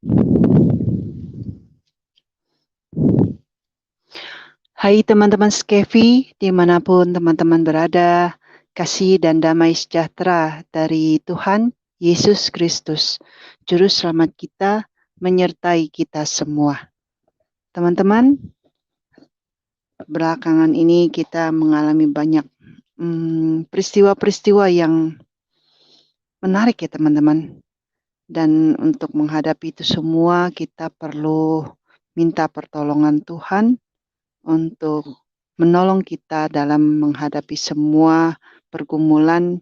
Hai teman-teman Skefi, dimanapun teman-teman berada, kasih dan damai sejahtera dari Tuhan Yesus Kristus, Juru Selamat kita, menyertai kita semua. Teman-teman, belakangan ini kita mengalami banyak peristiwa-peristiwa yang menarik ya teman-teman. Dan untuk menghadapi itu semua, kita perlu minta pertolongan Tuhan untuk menolong kita dalam menghadapi semua pergumulan,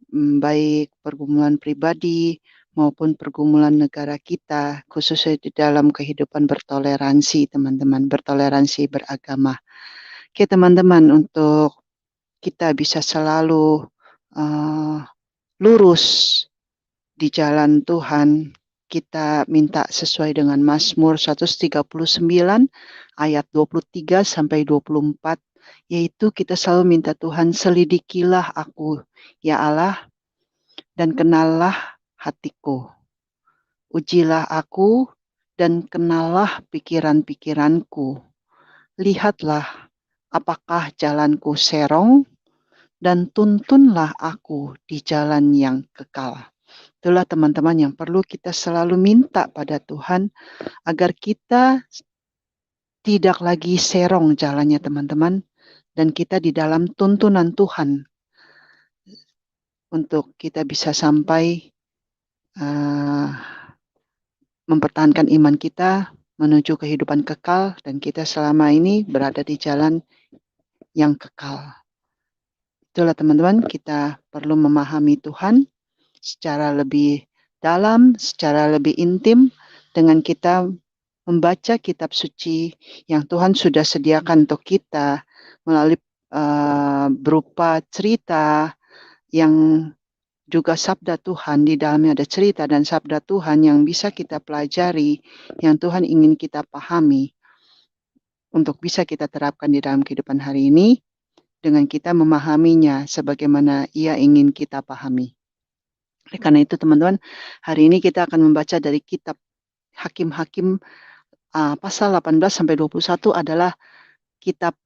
baik pergumulan pribadi maupun pergumulan negara kita, khususnya di dalam kehidupan bertoleransi, teman-teman, bertoleransi beragama. Oke, teman-teman, untuk kita bisa selalu lurus di jalan Tuhan, kita minta sesuai dengan Mazmur 139 ayat 23 sampai 24, yaitu kita selalu minta Tuhan, selidikilah aku, ya Allah, dan kenallah hatiku. Ujilah aku dan kenallah pikiran-pikiranku. Lihatlah apakah jalanku serong, dan tuntunlah aku di jalan yang kekal. Itulah teman-teman yang perlu kita selalu minta pada Tuhan agar kita tidak lagi serong jalannya teman-teman, dan kita di dalam tuntunan Tuhan untuk kita bisa sampai mempertahankan iman kita menuju kehidupan kekal, dan kita selama ini berada di jalan yang kekal. Itulah teman-teman, kita perlu memahami Tuhan secara lebih dalam, secara lebih intim, dengan kita membaca kitab suci yang Tuhan sudah sediakan untuk kita melalui berupa cerita yang juga sabda Tuhan. Di dalamnya ada cerita dan sabda Tuhan yang bisa kita pelajari, yang Tuhan ingin kita pahami untuk bisa kita terapkan di dalam kehidupan hari ini dengan kita memahaminya sebagaimana Ia ingin kita pahami. Karena itu teman-teman, hari ini kita akan membaca dari kitab Hakim-Hakim pasal 18 sampai 21 adalah kitab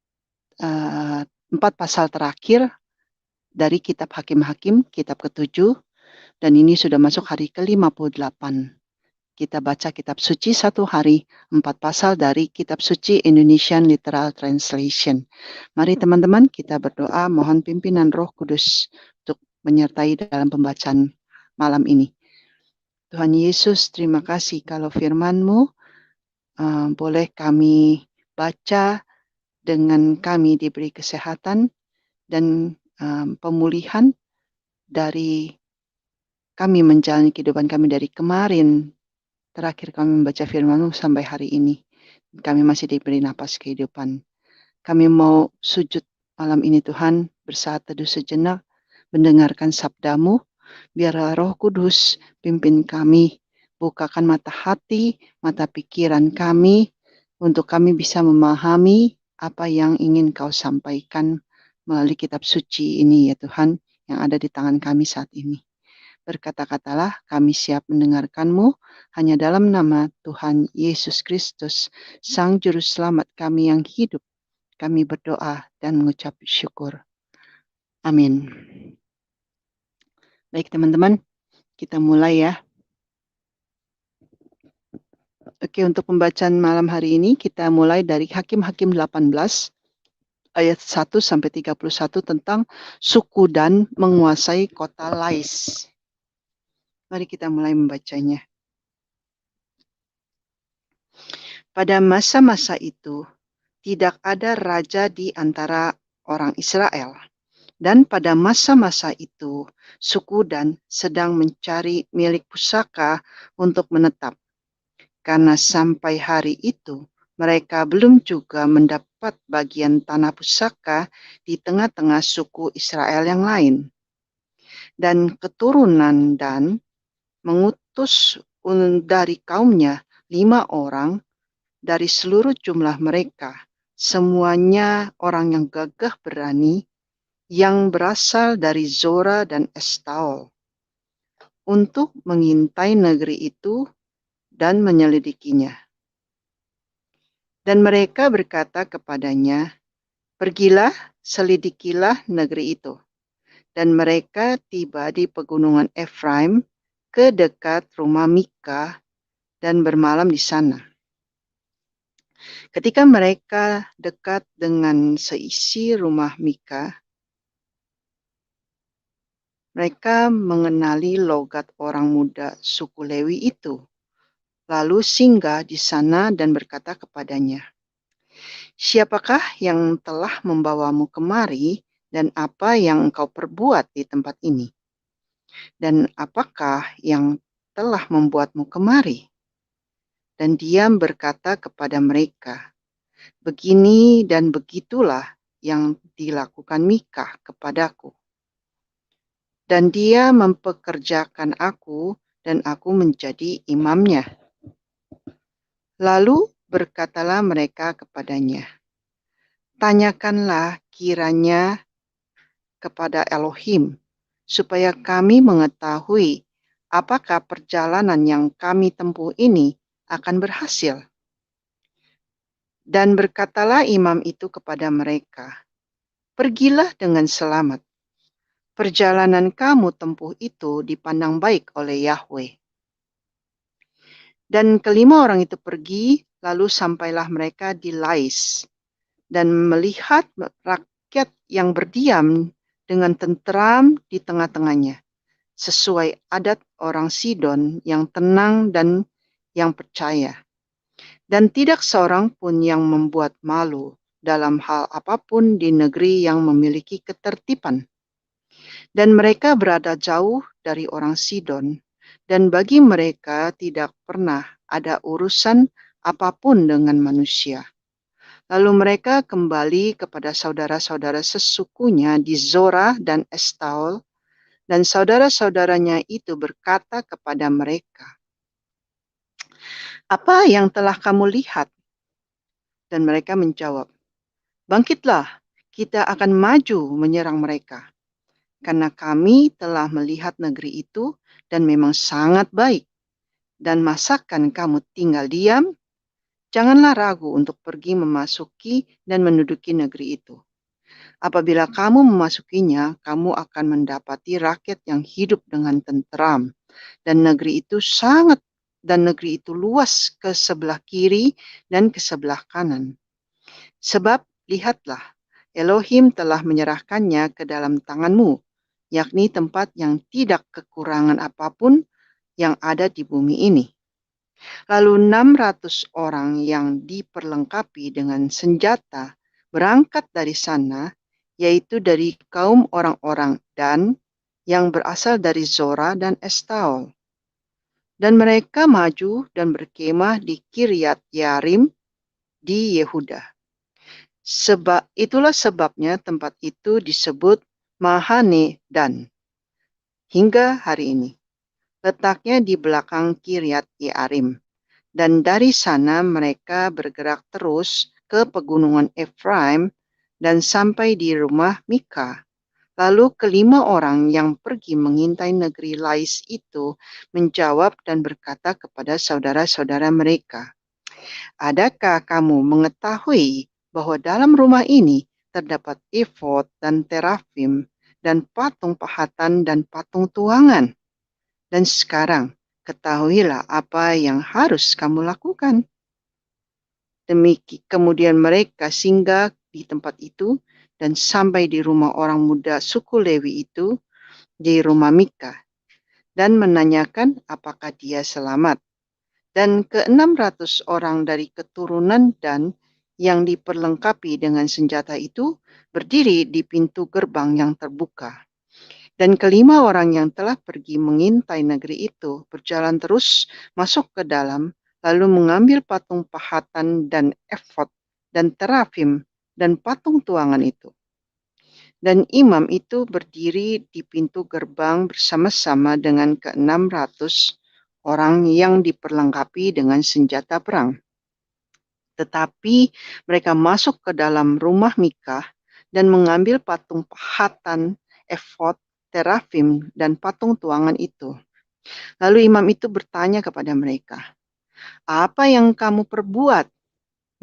4 pasal terakhir dari kitab Hakim-Hakim, kitab ke-7, dan ini sudah masuk hari ke-58. Kita baca kitab suci satu hari, 4 pasal dari kitab suci Indonesian Literal Translation. Mari teman-teman kita berdoa, mohon pimpinan Roh Kudus untuk menyertai dalam pembacaan malam ini. Tuhan Yesus, terima kasih kalau firman-Mu boleh kami baca dengan kami diberi kesehatan dan pemulihan dari kami menjalani kehidupan kami dari kemarin. Terakhir kami membaca firman-Mu sampai hari ini. Kami masih diberi napas kehidupan. Kami mau sujud malam ini Tuhan, bersaat teduh sejenak, mendengarkan sabda-Mu. Biarlah Roh Kudus pimpin kami, bukakan mata hati, mata pikiran kami, untuk kami bisa memahami apa yang ingin Kau sampaikan melalui kitab suci ini ya Tuhan, yang ada di tangan kami saat ini. Berkata-katalah, kami siap mendengarkan-Mu, hanya dalam nama Tuhan Yesus Kristus, Sang Juru Selamat kami yang hidup, kami berdoa dan mengucap syukur. Amin. Baik teman-teman, kita mulai ya. Oke, untuk pembacaan malam hari ini kita mulai dari Hakim-Hakim 18 ayat 1 sampai 31 tentang suku Dan menguasai kota Lais. Mari kita mulai membacanya. Pada masa-masa itu, tidak ada raja di antara orang Israel. Dan pada masa-masa itu, suku Dan sedang mencari milik pusaka untuk menetap. Karena sampai hari itu, mereka belum juga mendapat bagian tanah pusaka di tengah-tengah suku Israel yang lain. Dan keturunan Dan mengutus dari kaumnya 5 orang dari seluruh jumlah mereka, semuanya orang yang gagah berani, yang berasal dari Zora dan Estaol, untuk mengintai negeri itu dan menyelidikinya. Dan mereka berkata kepadanya, "Pergilah, selidikilah negeri itu." Dan mereka tiba di pegunungan Efraim ke dekat rumah Mika dan bermalam di sana. Ketika mereka dekat dengan seisi rumah Mika, mereka mengenali logat orang muda suku Lewi itu, lalu singgah di sana dan berkata kepadanya, "Siapakah yang telah membawamu kemari dan apa yang engkau perbuat di tempat ini? Dan apakah yang telah membuatmu kemari?" Dan dia berkata kepada mereka, "Begini dan begitulah yang dilakukan Mika kepadaku. Dan dia mempekerjakan aku dan aku menjadi imamnya." Lalu berkatalah mereka kepadanya, "Tanyakanlah kiranya kepada Elohim, supaya kami mengetahui apakah perjalanan yang kami tempuh ini akan berhasil." Dan berkatalah imam itu kepada mereka, "Pergilah dengan selamat. Perjalanan kamu tempuh itu dipandang baik oleh Yahweh." Dan kelima orang itu pergi, lalu sampailah mereka di Lais, dan melihat rakyat yang berdiam dengan tenteram di tengah-tengahnya, sesuai adat orang Sidon yang tenang dan yang percaya. Dan tidak seorang pun yang membuat malu dalam hal apapun di negeri yang memiliki ketertiban. Dan mereka berada jauh dari orang Sidon, dan bagi mereka tidak pernah ada urusan apapun dengan manusia. Lalu mereka kembali kepada saudara-saudara sesukunya di Zora dan Estaol, dan saudara-saudaranya itu berkata kepada mereka, "Apa yang telah kamu lihat?" Dan mereka menjawab, "Bangkitlah, kita akan maju menyerang mereka. Karena kami telah melihat negeri itu dan memang sangat baik. Dan masakan kamu tinggal diam? Janganlah ragu untuk pergi memasuki dan menduduki negeri itu. Apabila kamu memasukinya, kamu akan mendapati rakyat yang hidup dengan tenteram. Dan negeri itu luas ke sebelah kiri dan ke sebelah kanan. Sebab lihatlah, Elohim telah menyerahkannya ke dalam tanganmu, yakni tempat yang tidak kekurangan apapun yang ada di bumi ini." Lalu 600 orang yang diperlengkapi dengan senjata berangkat dari sana, yaitu dari kaum orang-orang Dan yang berasal dari Zora dan Estaol. Dan mereka maju dan berkemah di Kiryat Yarim di Yehuda. Itulah sebabnya tempat itu disebut Mahane Dan hingga hari ini. Letaknya di belakang Kiryat Yearim. Dan dari sana mereka bergerak terus ke pegunungan Efraim dan sampai di rumah Mika. Lalu kelima orang yang pergi mengintai negeri Lais itu menjawab dan berkata kepada saudara-saudara mereka, "Adakah kamu mengetahui bahwa dalam rumah ini terdapat efod dan terafim dan patung pahatan dan patung tuangan? Dan sekarang ketahuilah apa yang harus kamu lakukan." Kemudian mereka singgah di tempat itu dan sampai di rumah orang muda suku Lewi itu, di rumah Mika, dan menanyakan apakah dia selamat. Dan ke-600 orang dari keturunan Dan yang diperlengkapi dengan senjata itu berdiri di pintu gerbang yang terbuka. Dan kelima orang yang telah pergi mengintai negeri itu berjalan terus masuk ke dalam, lalu mengambil patung pahatan dan efod dan terafim dan patung tuangan itu. Dan imam itu berdiri di pintu gerbang bersama-sama dengan ke-600 orang yang diperlengkapi dengan senjata perang. Tetapi mereka masuk ke dalam rumah Mika dan mengambil patung pahatan, efod, terafim, dan patung tuangan itu. Lalu imam itu bertanya kepada mereka, "Apa yang kamu perbuat?"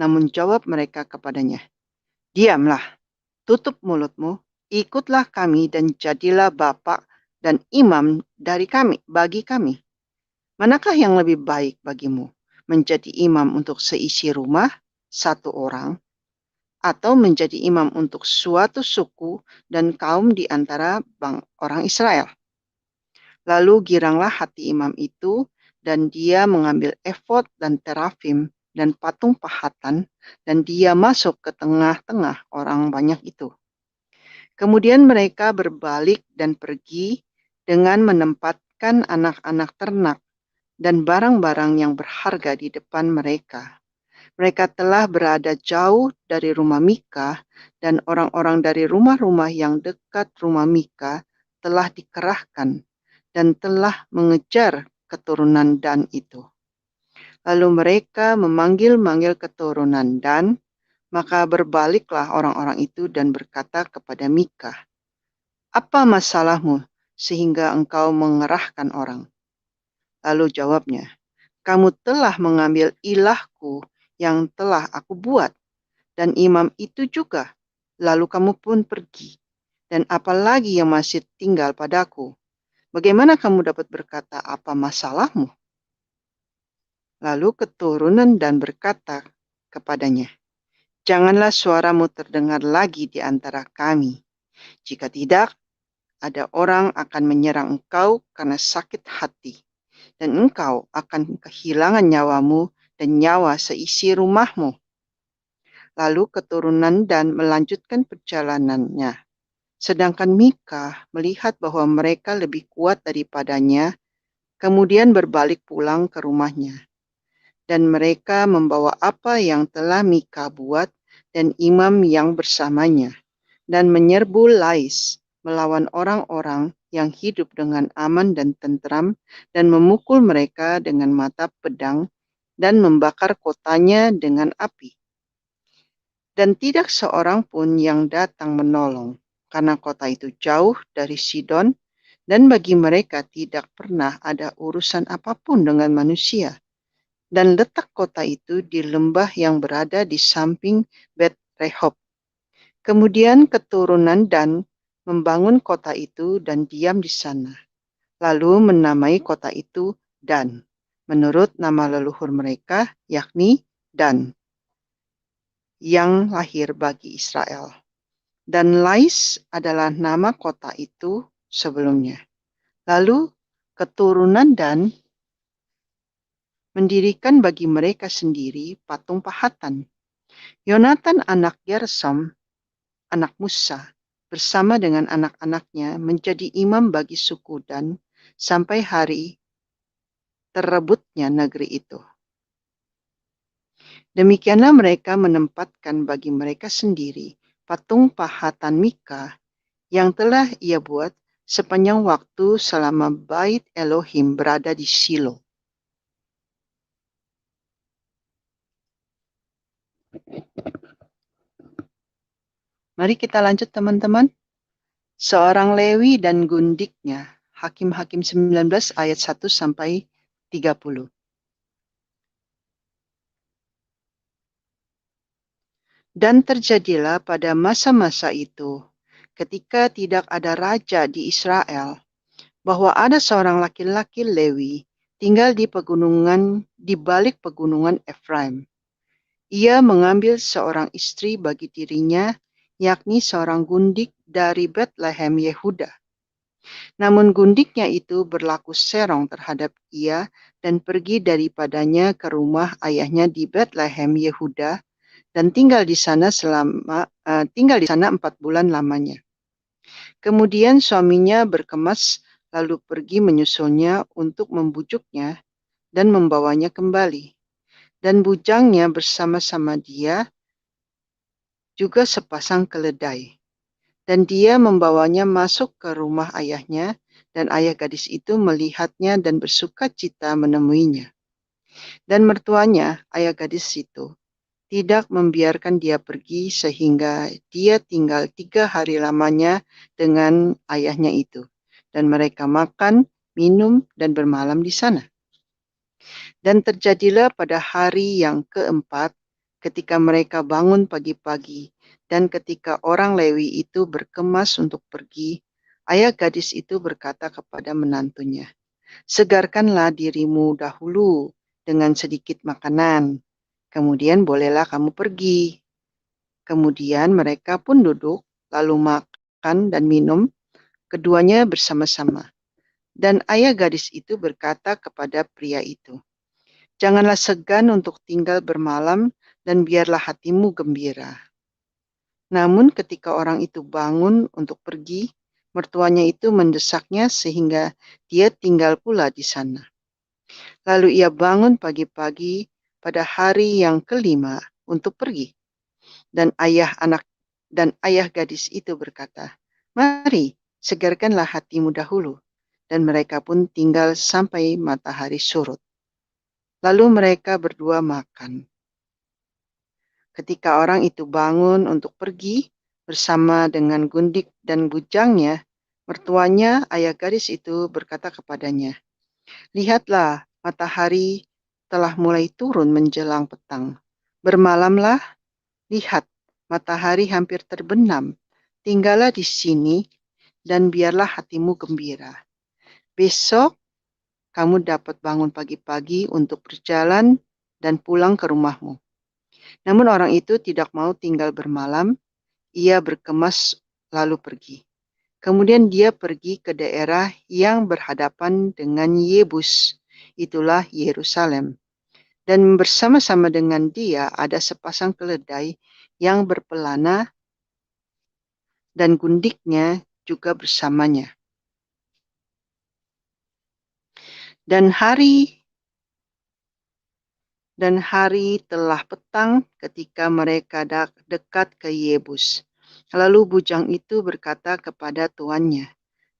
Namun jawab mereka kepadanya, "Diamlah, tutup mulutmu, ikutlah kami dan jadilah bapa dan imam bagi kami. Manakah yang lebih baik bagimu, menjadi imam untuk seisi rumah, satu orang, atau menjadi imam untuk suatu suku dan kaum di antara orang Israel?" Lalu giranglah hati imam itu, dan dia mengambil efod dan terafim dan patung pahatan, dan dia masuk ke tengah-tengah orang banyak itu. Kemudian mereka berbalik dan pergi dengan menempatkan anak-anak ternak dan barang-barang yang berharga di depan mereka. Mereka telah berada jauh dari rumah Mika, dan orang-orang dari rumah-rumah yang dekat rumah Mika telah dikerahkan dan telah mengejar keturunan Dan itu. Lalu mereka memanggil-manggil keturunan Dan, maka berbaliklah orang-orang itu dan berkata kepada Mika, "Apa masalahmu sehingga engkau mengerahkan orang?" Lalu jawabnya, "Kamu telah mengambil ilahku yang telah aku buat, dan imam itu juga. Lalu kamu pun pergi. Dan apalagi yang masih tinggal padaku? Bagaimana kamu dapat berkata apa masalahmu?" Lalu keturunan Dan berkata kepadanya, "Janganlah suaramu terdengar lagi di antara kami. Jika tidak, ada orang akan menyerang engkau karena sakit hati, dan engkau akan kehilangan nyawamu dan nyawa seisi rumahmu." Lalu keturunan Dan melanjutkan perjalanannya. Sedangkan Mika melihat bahwa mereka lebih kuat daripadanya, kemudian berbalik pulang ke rumahnya. Dan mereka membawa apa yang telah Mika buat dan imam yang bersamanya, dan menyerbu Lais melawan orang-orang yang hidup dengan aman dan tentram, dan memukul mereka dengan mata pedang, dan membakar kotanya dengan api. Dan tidak seorang pun yang datang menolong, karena kota itu jauh dari Sidon, dan bagi mereka tidak pernah ada urusan apapun dengan manusia. Dan letak kota itu di lembah yang berada di samping Bet Rehob. Kemudian keturunan Dan membangun kota itu dan diam di sana. Lalu menamai kota itu Dan, menurut nama leluhur mereka, yakni Dan, yang lahir bagi Israel. Dan Lais adalah nama kota itu sebelumnya. Lalu keturunan Dan mendirikan bagi mereka sendiri patung pahatan. Yonatan anak Gersom, anak Musa, bersama dengan anak-anaknya menjadi imam bagi suku Dan sampai hari terrebutnya negeri itu. Demikianlah mereka menempatkan bagi mereka sendiri patung pahatan Mika yang telah ia buat sepanjang waktu selama Bait Elohim berada di Shilo. Mari kita lanjut teman-teman. Seorang Lewi dan gundiknya, Hakim-Hakim 19 ayat 1 sampai 30. Dan terjadilah pada masa-masa itu, ketika tidak ada raja di Israel, bahwa ada seorang laki-laki Lewi tinggal di pegunungan, di balik pegunungan Efraim. Ia mengambil seorang istri bagi dirinya, yakni seorang gundik dari Bethlehem Yehuda. Namun gundiknya itu berlaku serong terhadap ia dan pergi daripadanya ke rumah ayahnya di Bethlehem Yehuda dan tinggal di sana 4 bulan lamanya. Kemudian suaminya berkemas lalu pergi menyusulnya untuk membujuknya dan membawanya kembali. Dan bujangnya bersama-sama dia juga sepasang keledai. Dan dia membawanya masuk ke rumah ayahnya, dan ayah gadis itu melihatnya dan bersuka cita menemuinya. Dan mertuanya, ayah gadis itu, tidak membiarkan dia pergi sehingga dia tinggal 3 hari lamanya dengan ayahnya itu. Dan mereka makan, minum, dan bermalam di sana. Dan terjadilah pada hari yang keempat, ketika mereka bangun pagi-pagi, dan ketika orang Lewi itu berkemas untuk pergi, ayah gadis itu berkata kepada menantunya, "Segarkanlah dirimu dahulu dengan sedikit makanan, kemudian bolehlah kamu pergi." Kemudian mereka pun duduk, lalu makan dan minum, keduanya bersama-sama. Dan ayah gadis itu berkata kepada pria itu, "Janganlah segan untuk tinggal bermalam, dan biarlah hatimu gembira." Namun ketika orang itu bangun untuk pergi, mertuanya itu mendesaknya sehingga dia tinggal pula di sana. Lalu ia bangun pagi-pagi pada hari yang kelima untuk pergi. Dan ayah gadis itu berkata, "Mari, segarkanlah hatimu dahulu." Dan mereka pun tinggal sampai matahari surut. Lalu mereka berdua makan. Ketika orang itu bangun untuk pergi bersama dengan gundik dan bujangnya, mertuanya ayah gadis itu berkata kepadanya, "Lihatlah, matahari telah mulai turun menjelang petang. Bermalamlah, lihat, matahari hampir terbenam. Tinggallah di sini dan biarlah hatimu gembira. Besok kamu dapat bangun pagi-pagi untuk berjalan dan pulang ke rumahmu." Namun orang itu tidak mau tinggal bermalam, ia berkemas lalu pergi. Kemudian dia pergi ke daerah yang berhadapan dengan Yebus, itulah Yerusalem. Dan bersama-sama dengan dia ada sepasang keledai yang berpelana dan gundiknya juga bersamanya. Dan hari telah petang ketika mereka dekat ke Yebus. Lalu bujang itu berkata kepada tuannya,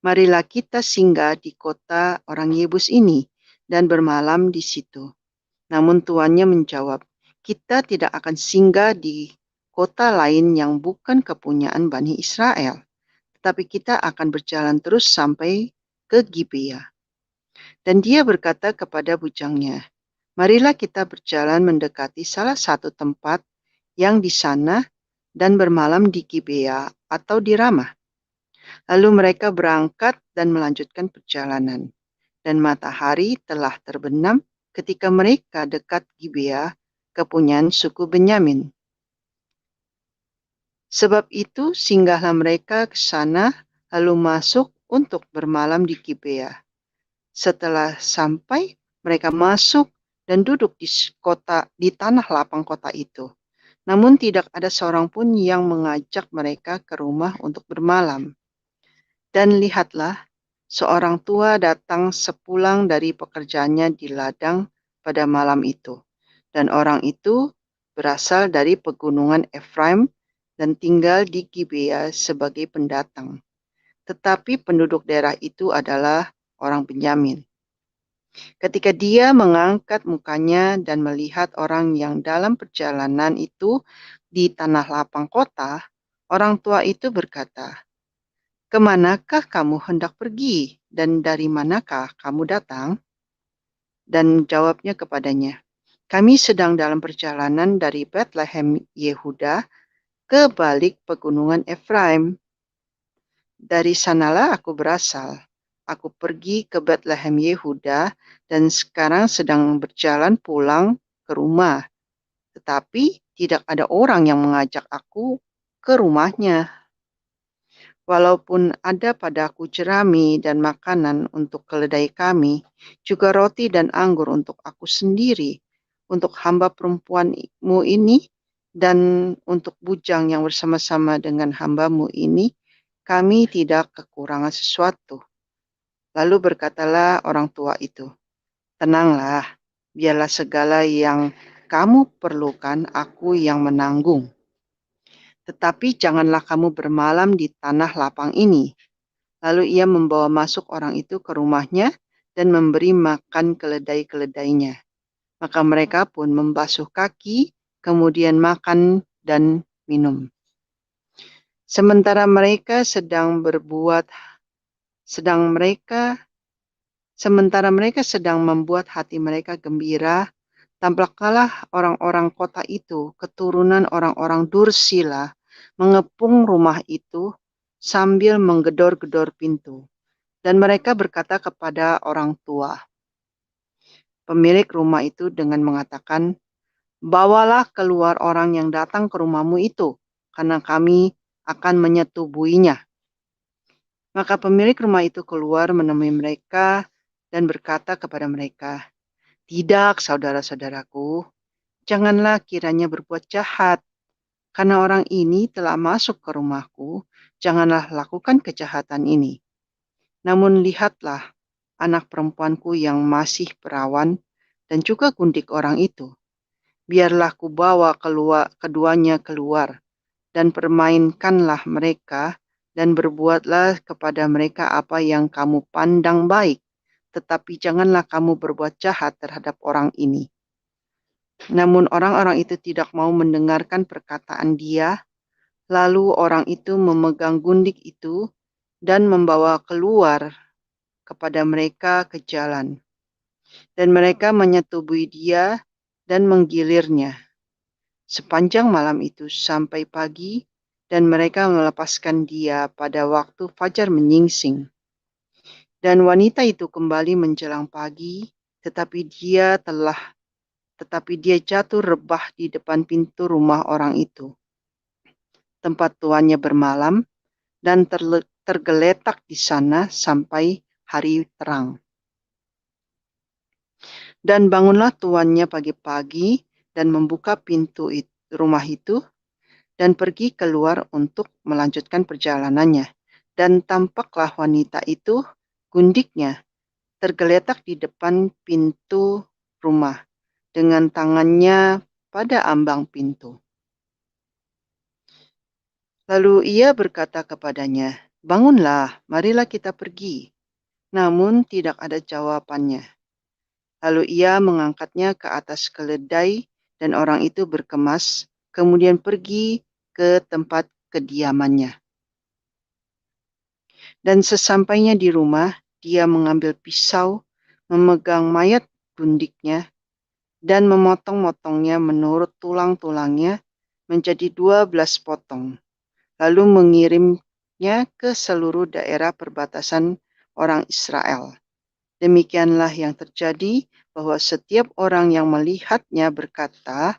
"Marilah kita singgah di kota orang Yebus ini dan bermalam di situ." Namun tuannya menjawab, "Kita tidak akan singgah di kota lain yang bukan kepunyaan Bani Israel, tetapi kita akan berjalan terus sampai ke Gibea." Dan dia berkata kepada bujangnya, "Marilah kita berjalan mendekati salah satu tempat yang di sana dan bermalam di Gibea atau di Ramah." Lalu mereka berangkat dan melanjutkan perjalanan. Dan matahari telah terbenam ketika mereka dekat Gibea, kepunyaan suku Benyamin. Sebab itu singgahlah mereka ke sana, lalu masuk untuk bermalam di Gibea. Setelah sampai, mereka masuk dan duduk di tanah lapang kota itu. Namun tidak ada seorang pun yang mengajak mereka ke rumah untuk bermalam. Dan lihatlah, seorang tua datang sepulang dari pekerjaannya di ladang pada malam itu. Dan orang itu berasal dari pegunungan Efraim dan tinggal di Gibea sebagai pendatang. Tetapi penduduk daerah itu adalah orang Benyamin. Ketika dia mengangkat mukanya dan melihat orang yang dalam perjalanan itu di tanah lapang kota, orang tua itu berkata, "Kemanakah kamu hendak pergi dan dari manakah kamu datang?" Dan jawabnya kepadanya, "Kami sedang dalam perjalanan dari Bethlehem Yehuda ke balik pegunungan Efraim. Dari sanalah aku berasal. Aku pergi ke Bethlehem Yehuda dan sekarang sedang berjalan pulang ke rumah. Tetapi tidak ada orang yang mengajak aku ke rumahnya. Walaupun ada padaku jerami dan makanan untuk keledai kami, juga roti dan anggur untuk aku sendiri, untuk hamba perempuanmu ini, dan untuk bujang yang bersama-sama dengan hambamu ini, kami tidak kekurangan sesuatu." Lalu berkatalah orang tua itu, "Tenanglah, biarlah segala yang kamu perlukan aku yang menanggung. Tetapi janganlah kamu bermalam di tanah lapang ini." Lalu ia membawa masuk orang itu ke rumahnya dan memberi makan keledai-keledainya. Maka mereka pun membasuh kaki, kemudian makan dan minum. Sementara mereka sedang Sementara mereka sedang membuat hati mereka gembira, tampaklah orang-orang kota itu, keturunan orang-orang Dursila, mengepung rumah itu sambil menggedor-gedor pintu. Dan mereka berkata kepada orang tua pemilik rumah itu dengan mengatakan, "Bawalah keluar orang yang datang ke rumahmu itu, karena kami akan menyetubuinya." Maka pemilik rumah itu keluar menemui mereka dan berkata kepada mereka, "Tidak, saudara-saudaraku, janganlah kiranya berbuat jahat, karena orang ini telah masuk ke rumahku, janganlah lakukan kejahatan ini. Namun lihatlah anak perempuanku yang masih perawan dan juga gundik orang itu. Biarlah kubawa keduanya keluar dan permainkanlah mereka dan berbuatlah kepada mereka apa yang kamu pandang baik. Tetapi janganlah kamu berbuat jahat terhadap orang ini." Namun orang-orang itu tidak mau mendengarkan perkataan dia. Lalu orang itu memegang gundik itu dan membawa keluar kepada mereka ke jalan. Dan mereka menyetubui dia dan menggilirnya sepanjang malam itu sampai pagi, dan mereka melepaskan dia pada waktu fajar menyingsing. Dan wanita itu kembali menjelang pagi, tetapi dia jatuh rebah di depan pintu rumah orang itu, tempat tuannya bermalam, dan tergeletak di sana sampai hari terang. Dan bangunlah tuannya pagi-pagi dan membuka pintu rumah itu dan pergi keluar untuk melanjutkan perjalanannya. Dan tampaklah wanita itu, gundiknya, tergeletak di depan pintu rumah dengan tangannya pada ambang pintu. Lalu ia berkata kepadanya, "Bangunlah, marilah kita pergi." Namun tidak ada jawabannya. Lalu ia mengangkatnya ke atas keledai dan orang itu berkemas, kemudian pergi ke tempat kediamannya. Dan sesampainya di rumah, dia mengambil pisau, memegang mayat gundiknya, dan memotong-motongnya menurut tulang-tulangnya menjadi 12 potong, lalu mengirimnya ke seluruh daerah perbatasan orang Israel. Demikianlah yang terjadi, bahwa setiap orang yang melihatnya berkata,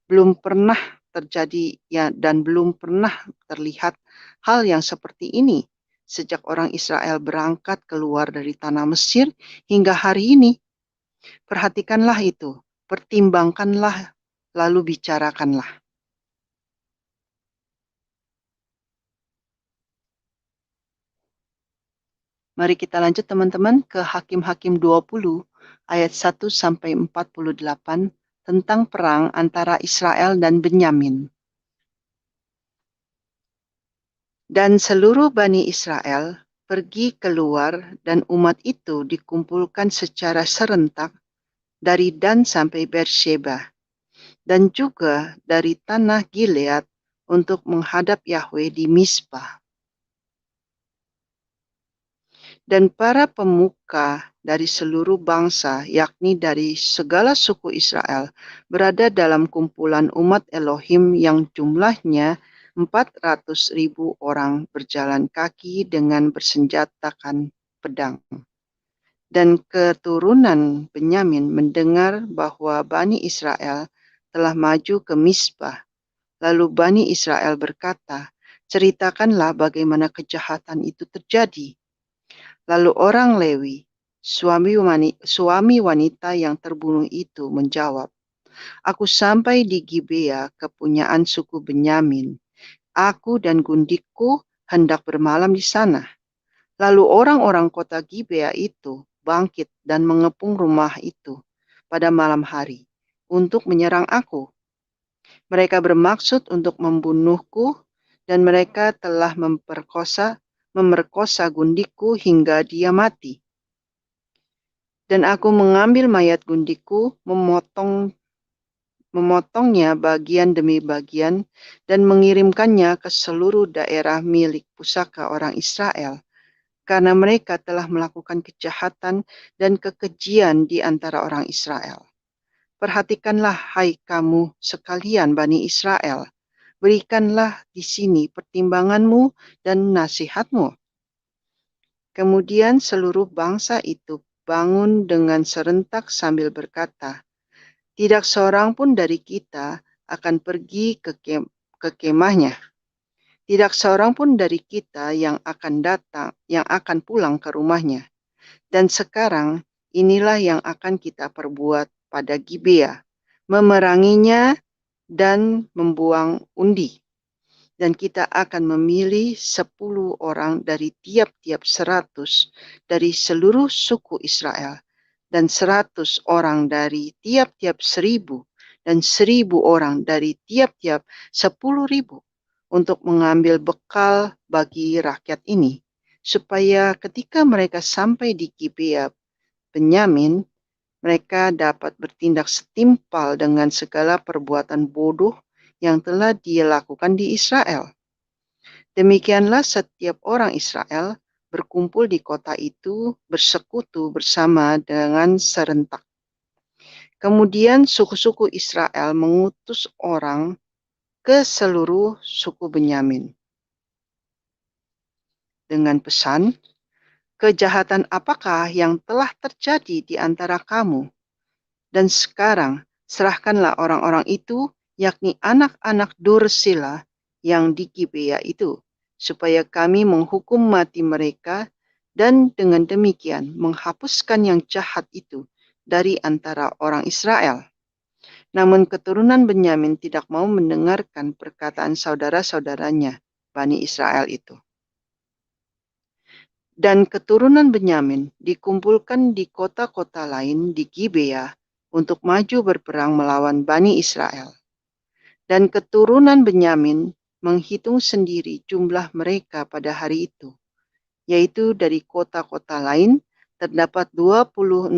belum pernah terjadi dan belum pernah terlihat hal yang seperti ini sejak orang Israel berangkat keluar dari tanah Mesir hingga hari ini. Perhatikanlah itu, pertimbangkanlah, lalu bicarakanlah. Mari kita lanjut teman-teman ke Hakim-Hakim 20 ayat 1 sampai 48 tentang perang antara Israel dan Benyamin. Dan seluruh Bani Israel pergi keluar dan umat itu dikumpulkan secara serentak dari Dan sampai Beersheba dan juga dari tanah Gilead untuk menghadap Yahweh di Mizpah. Dan para pemuka dari seluruh bangsa, yakni dari segala suku Israel, berada dalam kumpulan umat Elohim yang jumlahnya 400.000 orang berjalan kaki dengan bersenjatakan pedang. Dan keturunan Benyamin mendengar bahwa Bani Israel telah maju ke Mizpah. Lalu Bani Israel berkata, "Ceritakanlah bagaimana kejahatan itu terjadi." Lalu orang Lewi, suami wanita yang terbunuh itu menjawab, "Aku sampai di Gibea, kepunyaan suku Benyamin. Aku dan gundikku hendak bermalam di sana." Lalu orang-orang kota Gibea itu bangkit dan mengepung rumah itu pada malam hari untuk menyerang aku. Mereka bermaksud untuk membunuhku dan mereka telah memerkosa gundikku hingga dia mati. Dan aku mengambil mayat gundikku, memotongnya bagian demi bagian, dan mengirimkannya ke seluruh daerah milik pusaka orang Israel, karena mereka telah melakukan kejahatan dan kekejian di antara orang Israel. Perhatikanlah, hai kamu sekalian Bani Israel, berikanlah di sini pertimbanganmu dan nasihatmu. Kemudian seluruh bangsa itu bangun dengan serentak sambil berkata, tidak seorang pun dari kita akan pergi ke kemahnya. Tidak seorang pun dari kita yang akan pulang ke rumahnya. Dan sekarang inilah yang akan kita perbuat pada Gibea, memeranginya dan membuang undi. Dan kita akan memilih 10 orang dari tiap-tiap 100 dari seluruh suku Israel, dan 100 orang dari tiap-tiap 1000, dan 1000 orang dari tiap-tiap 10.000 untuk mengambil bekal bagi rakyat ini, supaya ketika mereka sampai di Gibea Benyamin, mereka dapat bertindak setimpal dengan segala perbuatan bodoh yang telah dia lakukan di Israel. Demikianlah setiap orang Israel berkumpul di kota itu bersekutu bersama dengan serentak. Kemudian suku-suku Israel mengutus orang ke seluruh suku Benyamin dengan pesan, kejahatan apakah yang telah terjadi di antara kamu? Dan sekarang serahkanlah orang-orang itu, yakni anak-anak Dursila yang di Gibea itu, supaya kami menghukum mati mereka dan dengan demikian menghapuskan yang jahat itu dari antara orang Israel. Namun keturunan Benyamin tidak mau mendengarkan perkataan saudara-saudaranya, Bani Israel itu. Dan keturunan Benyamin dikumpulkan di kota-kota lain di Gibea untuk maju berperang melawan Bani Israel. Dan keturunan Benyamin menghitung sendiri jumlah mereka pada hari itu, yaitu dari kota-kota lain terdapat 26.000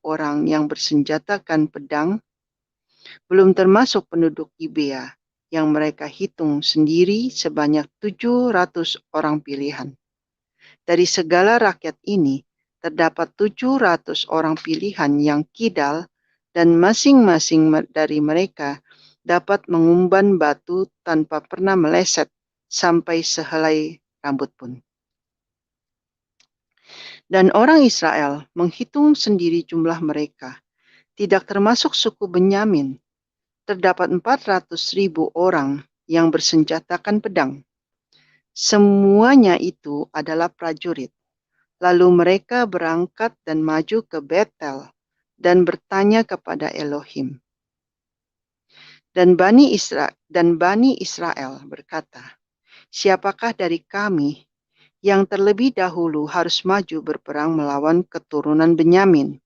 orang yang bersenjatakan pedang, belum termasuk penduduk Gibea yang mereka hitung sendiri sebanyak 700 orang pilihan. Dari segala rakyat ini terdapat 700 orang pilihan yang kidal, dan masing-masing dari mereka dapat mengumban batu tanpa pernah meleset sampai sehelai rambut pun. Dan orang Israel menghitung sendiri jumlah mereka, tidak termasuk suku Benyamin, terdapat 400.000 orang yang bersenjatakan pedang. Semuanya itu adalah prajurit. Lalu mereka berangkat dan maju ke Betel dan bertanya kepada Elohim. Dan Bani Israel berkata, siapakah dari kami yang terlebih dahulu harus maju berperang melawan keturunan Benyamin?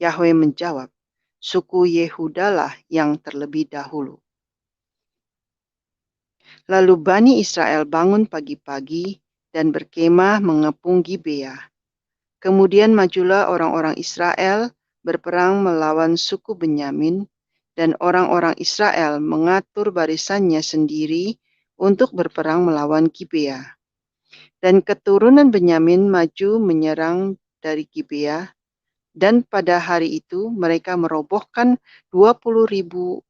Yahweh menjawab, suku Yehudalah yang terlebih dahulu. Lalu Bani Israel bangun pagi-pagi dan berkemah mengepung Gibea. Kemudian majulah orang-orang Israel berperang melawan suku Benyamin, dan orang-orang Israel mengatur barisannya sendiri untuk berperang melawan Gibea. Dan keturunan Benyamin maju menyerang dari Gibea, dan pada hari itu mereka merobohkan 22.000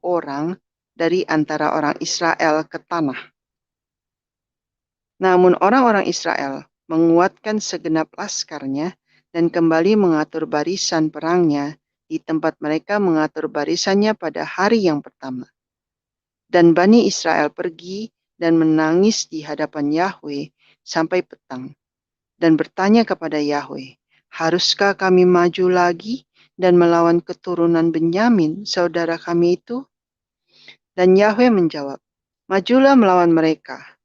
orang dari antara orang Israel ke tanah. Namun orang-orang Israel menguatkan segenap laskarnya dan kembali mengatur barisan perangnya di tempat mereka mengatur barisannya pada hari yang pertama. Dan Bani Israel pergi dan menangis di hadapan Yahweh sampai petang, dan bertanya kepada Yahweh, haruskah kami maju lagi dan melawan keturunan Benyamin, saudara kami itu? Dan Yahweh menjawab, majulah melawan mereka.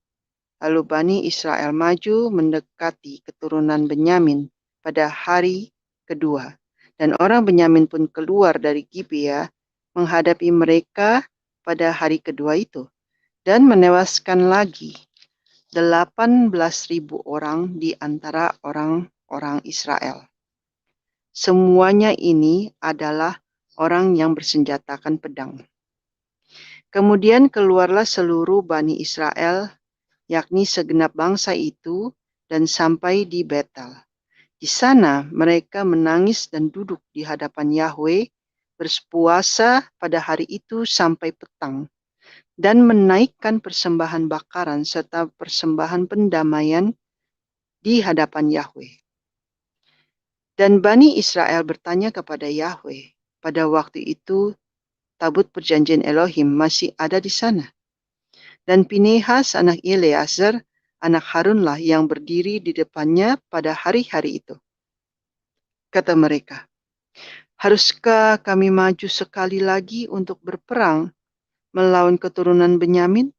Lalu Bani Israel maju mendekati keturunan Benyamin pada hari kedua. Dan orang Benyamin pun keluar dari Gibea menghadapi mereka pada hari kedua itu, dan menewaskan lagi 18.000 orang di antara orang-orang Israel. Semuanya ini adalah orang yang bersenjatakan pedang. Kemudian keluarlah seluruh Bani Israel yakni segenap bangsa itu, dan sampai di Betel. Di sana mereka menangis dan duduk di hadapan Yahweh, berpuasa pada hari itu sampai petang, dan menaikkan persembahan bakaran serta persembahan pendamaian di hadapan Yahweh. Dan Bani Israel bertanya kepada Yahweh, pada waktu itu tabut perjanjian Elohim masih ada di sana. Dan Pinehas anak Eleazar, anak Harunlah yang berdiri di depannya pada hari-hari itu. Kata mereka, haruskah kami maju sekali lagi untuk berperang melawan keturunan Benyamin,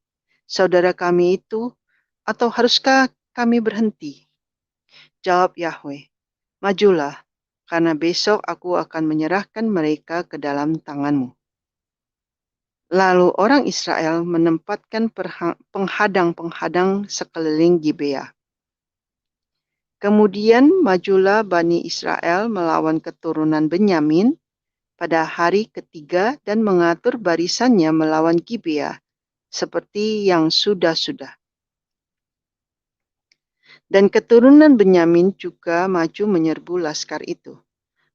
saudara kami itu, atau haruskah kami berhenti? Jawab Yahweh, majulah, karena besok aku akan menyerahkan mereka ke dalam tanganmu. Lalu orang Israel menempatkan penghadang-penghadang sekeliling Gibea. Kemudian majulah Bani Israel melawan keturunan Benyamin pada hari ketiga dan mengatur barisannya melawan Gibea, seperti yang sudah-sudah. Dan keturunan Benyamin juga maju menyerbu laskar itu.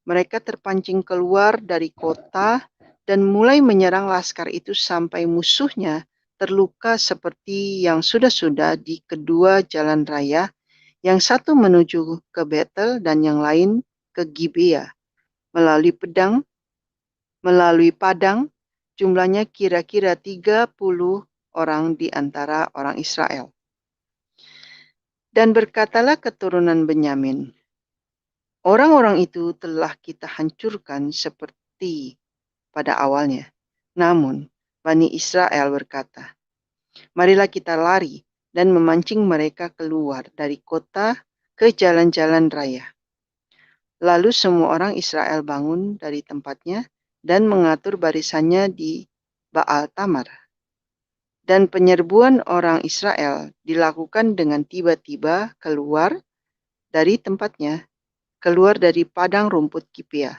Mereka terpancing keluar dari kota dan mulai menyerang laskar itu sampai musuhnya terluka seperti yang sudah-sudah di kedua jalan raya, yang satu menuju ke Betel dan yang lain ke Gibea, melalui padang, jumlahnya kira-kira 30 orang di antara orang Israel. Dan berkatalah keturunan Benyamin, orang-orang itu telah kita hancurkan seperti pada awalnya. Namun, Bani Israel berkata, marilah kita lari dan memancing mereka keluar dari kota ke jalan-jalan raya. Lalu semua orang Israel bangun dari tempatnya dan mengatur barisannya di Baal Tamar. Dan penyerbuan orang Israel dilakukan dengan tiba-tiba keluar dari tempatnya, keluar dari padang rumput Gibea.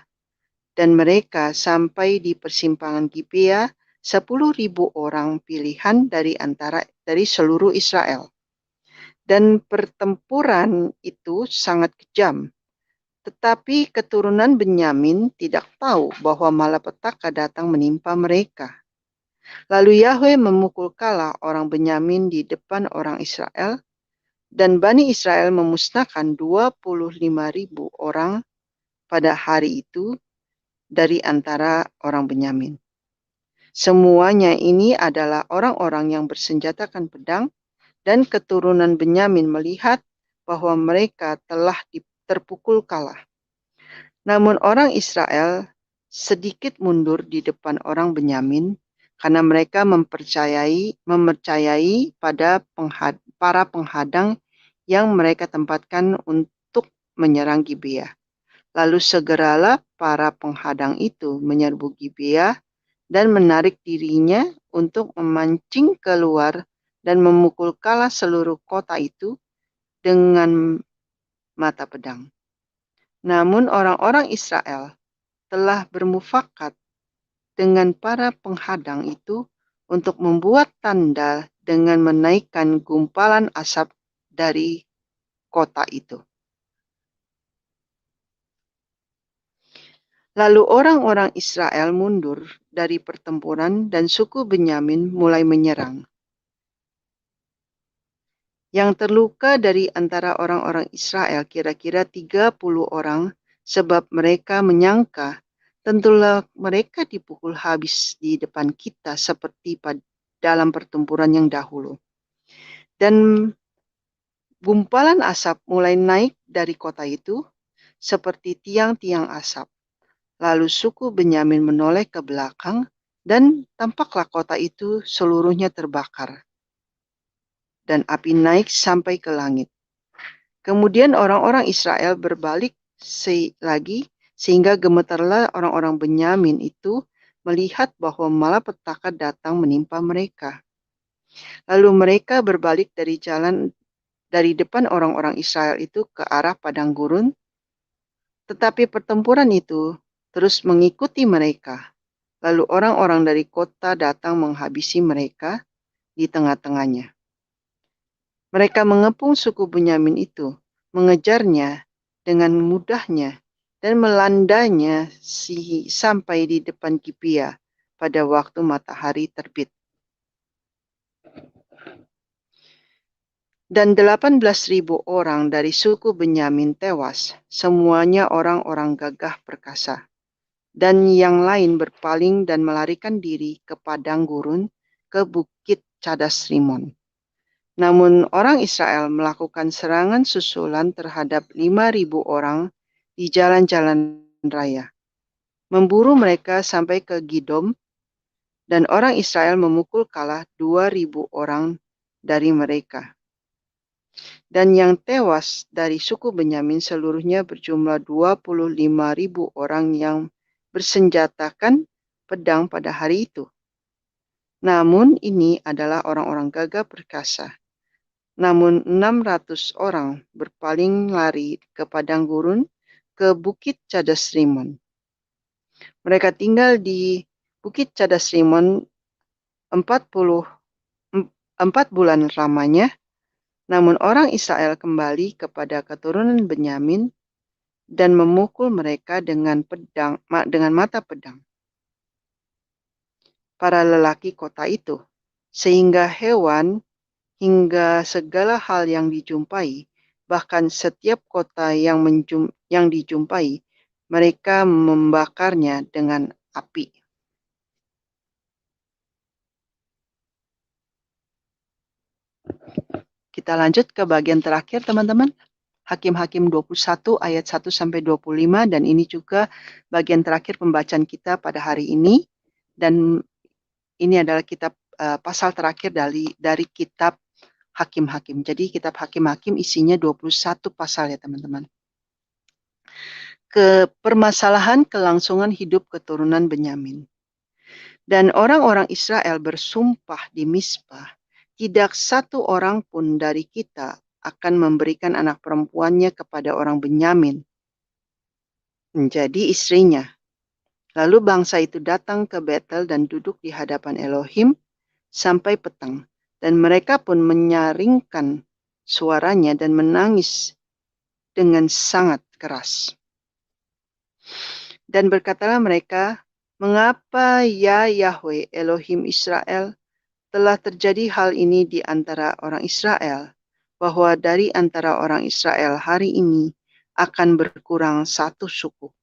Dan mereka sampai di persimpangan Gibea 10.000 orang pilihan dari seluruh Israel. Dan pertempuran itu sangat kejam. Tetapi keturunan Benyamin tidak tahu bahwa malapetaka datang menimpa mereka. Lalu Yahweh memukul kalah orang Benyamin di depan orang Israel, dan Bani Israel memusnahkan 25.000 orang pada hari itu dari antara orang Benyamin. Semuanya ini adalah orang-orang yang bersenjatakan pedang, dan keturunan Benyamin melihat bahwa mereka telah terpukul kalah. Namun orang Israel sedikit mundur di depan orang Benyamin, karena mereka mempercayai pada para penghadang yang mereka tempatkan untuk menyerang Gibea. Lalu segeralah para penghadang itu menyerbu Gibea dan menarik dirinya untuk memancing keluar dan memukul kalah seluruh kota itu dengan mata pedang. Namun orang-orang Israel telah bermufakat dengan para penghadang itu untuk membuat tanda dengan menaikkan gumpalan asap dari kota itu. Lalu orang-orang Israel mundur dari pertempuran dan suku Benyamin mulai menyerang. Yang terluka dari antara orang-orang Israel kira-kira 30 orang, sebab mereka menyangka tentulah mereka dipukul habis di depan kita seperti dalam pertempuran yang dahulu. Dan gumpalan asap mulai naik dari kota itu seperti tiang-tiang asap. Lalu suku Benyamin menoleh ke belakang dan tampaklah kota itu seluruhnya terbakar. Dan api naik sampai ke langit. Kemudian orang-orang Israel berbalik lagi sehingga gemetarlah orang-orang Benyamin itu melihat bahwa malapetaka datang menimpa mereka. Lalu mereka berbalik dari depan orang-orang Israel itu ke arah padang gurun, tetapi pertempuran itu terus mengikuti mereka. Lalu orang-orang dari kota datang menghabisi mereka di tengah-tengahnya. Mereka mengepung suku Benyamin itu, mengejarnya dengan mudahnya, dan melandanya sampai di depan Gibea pada waktu matahari terbit. Dan 18.000 orang dari suku Benyamin tewas, semuanya orang-orang gagah perkasa. Dan yang lain berpaling dan melarikan diri ke padang gurun, ke bukit Cadas Rimon. Namun orang Israel melakukan serangan susulan terhadap 5.000 orang di jalan-jalan raya, memburu mereka sampai ke Gidom, dan orang Israel memukul kalah 2.000 orang dari mereka. Dan yang tewas dari suku Benyamin seluruhnya berjumlah 25.000 orang yang bersenjatakan pedang pada hari itu. Namun ini adalah orang-orang gagah perkasa. Namun 600 orang berpaling lari ke padang gurun, ke bukit Cadas Rimon. Mereka tinggal di bukit Cadas Rimon 4 bulan lamanya. Namun orang Israel kembali kepada keturunan Benyamin dan memukul mereka dengan mata pedang. Para lelaki kota itu, sehingga hewan hingga segala hal yang dijumpai, bahkan setiap kota yang dijumpai, mereka membakarnya dengan api. Kita lanjut ke bagian terakhir, teman-teman. Hakim-Hakim 21 ayat 1 sampai 25, dan ini juga bagian terakhir pembacaan kita pada hari ini. Dan ini adalah pasal terakhir dari kitab Hakim-Hakim. Jadi kitab Hakim-Hakim isinya 21 pasal ya, teman-teman. Permasalahan kelangsungan hidup keturunan Benyamin. Dan orang-orang Israel bersumpah di Mizpah, tidak satu orang pun dari kita akan memberikan anak perempuannya kepada orang Benyamin menjadi istrinya. Lalu bangsa itu datang ke Betel dan duduk di hadapan Elohim sampai petang. Dan mereka pun menyaringkan suaranya dan menangis dengan sangat keras. Dan berkatalah mereka, "Mengapa ya Yahweh Elohim Israel telah terjadi hal ini di antara orang Israel, bahwa dari antara orang Israel hari ini akan berkurang satu suku."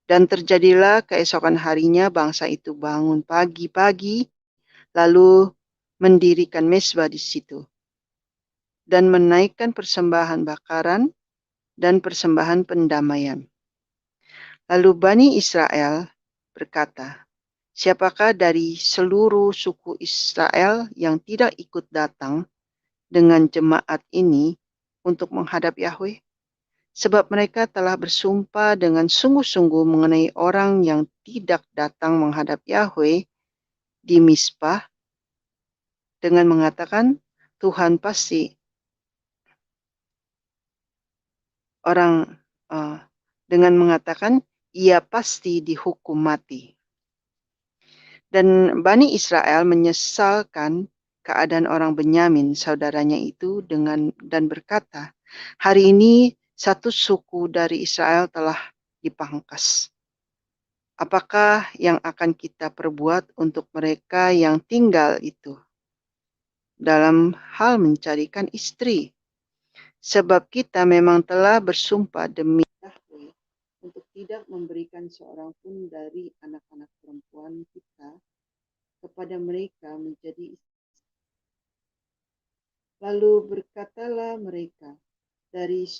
Dan terjadilah keesokan harinya bangsa itu bangun pagi-pagi, lalu mendirikan mezbah di situ, dan menaikkan persembahan bakaran dan persembahan pendamaian. Lalu Bani Israel berkata, "Siapakah dari seluruh suku Israel yang tidak ikut datang dengan jemaat ini untuk menghadap Yahweh? Sebab mereka telah bersumpah dengan sungguh-sungguh mengenai orang yang tidak datang menghadap Yahweh di Mizpah dengan mengatakan, Tuhan pasti dengan mengatakan ia pasti dihukum mati." Dan Bani Israel menyesalkan keadaan orang Benyamin, saudaranya itu, dan berkata, "Hari ini satu suku dari Israel telah dipangkas. Apakah yang akan kita perbuat untuk mereka yang tinggal itu dalam hal mencarikan istri? Sebab kita memang telah bersumpah demi Yahweh untuk tidak memberikan seorang pun dari anak-anak perempuan kita kepada mereka menjadi istri." Lalu berkatalah mereka, "Dari